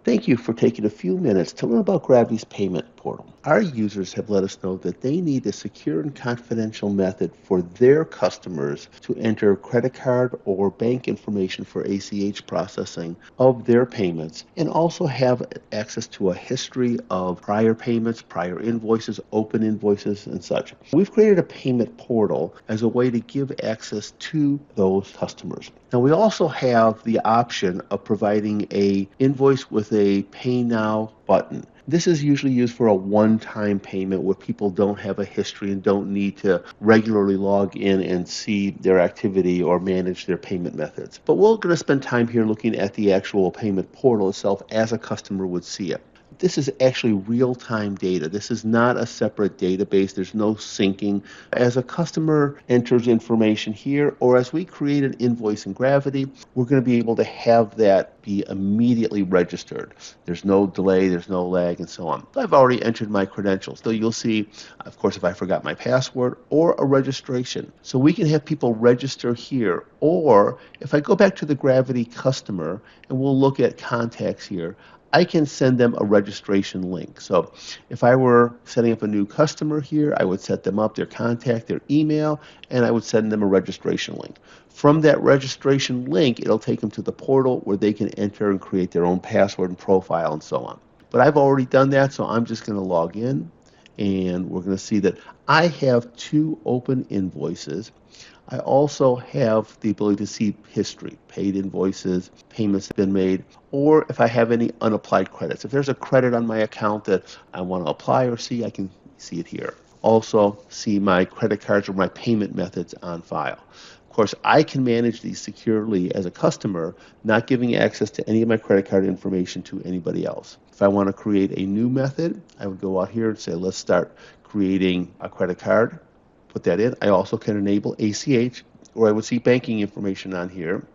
Thank you for taking a few minutes to learn about Gravity's payment portal. Our users have let us know that they need a secure and confidential method for their customers to enter credit card or bank information for ACH processing of their payments and also have access to a history of prior payments, prior invoices, open invoices, and such. We've created a payment portal as a way to give access to those customers. Now we also have the option of providing a invoice with a Pay Now button. This is usually used for a one-time payment where people don't have a history and don't need to regularly log in and see their activity or manage their payment methods. But we're going to spend time here looking at the actual payment portal itself as a customer would see it. This is actually real-time data. This is not a separate database. There's no syncing. As a customer enters information here, or as we create an invoice in Gravity, we're going to be able to have that be immediately registered. There's no delay, there's no lag, and so on. I've already entered my credentials. So you'll see, of course, if I forgot my password or a registration. So we can have people register here, or if I go back to the Gravity customer, and we'll look at contacts here, I can send them a registration link. So if I were setting up a new customer here, I would set them up their contact, their email, and I would send them a registration link. From that registration link, it'll take them to the portal where they can enter and create their own password and profile and so on. But I've already done that, so I'm just going to log in, and we're going to see that I have 2 open invoices. I also have the ability to see history, paid invoices, payments that have been made, or if I have any unapplied credits. If there's a credit on my account that I want to apply or see, I can see it here. Also see my credit cards or my payment methods on file. Of course, I can manage these securely as a customer, not giving access to any of my credit card information to anybody else. If I want to create a new method, I would go out here and say, let's start creating a credit card. Put that in. I also can enable ACH, or I would see banking information on here.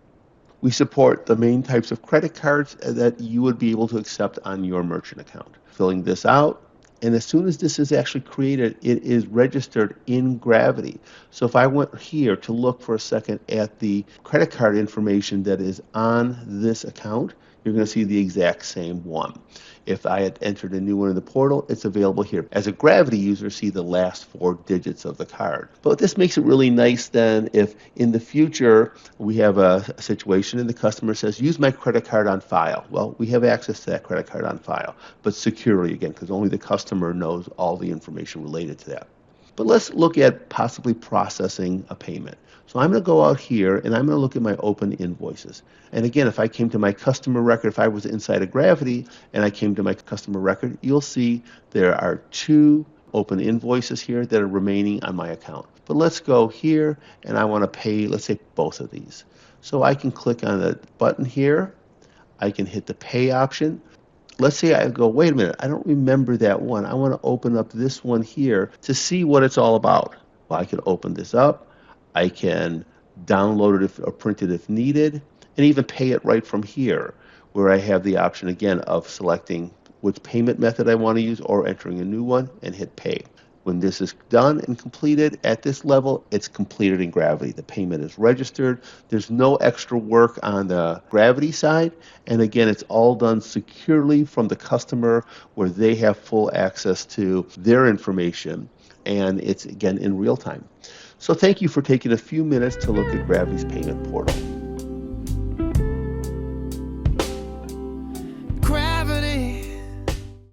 We support the main types of credit cards that you would be able to accept on your merchant account. Filling this out, and as soon as this is actually created, it is registered in Gravity. So if I went here to look for a second at the credit card information that is on this account, you're going to see the exact same one. If I had entered a new one in the portal, it's available here. As a Gravity user, see the last 4 digits of the card. But this makes it really nice then if in the future we have a situation and the customer says, use my credit card on file. Well, we have access to that credit card on file, but securely again, because only the customer knows all the information related to that. But let's look at possibly processing a payment. So I'm going to go out here and I'm going to look at my open invoices. And again, if I came to my customer record, if I was inside of Gravity and I came to my customer record, you'll see there are 2 open invoices here that are remaining on my account. But let's go here and I want to pay, let's say, both of these. So I can click on the button here. I can hit the pay option. Let's say I go, wait a minute, I don't remember that one. I want to open up this one here to see what it's all about. Well, I can open this up. I can download it or print it if needed, and even pay it right from here, where I have the option again of selecting which payment method I want to use or entering a new one and hit pay. When this is done and completed at this level, it's completed in Gravity. The payment is registered. There's no extra work on the Gravity side. And again, it's all done securely from the customer where they have full access to their information. And it's, again, in real time. So thank you for taking a few minutes to look at Gravity's payment portal.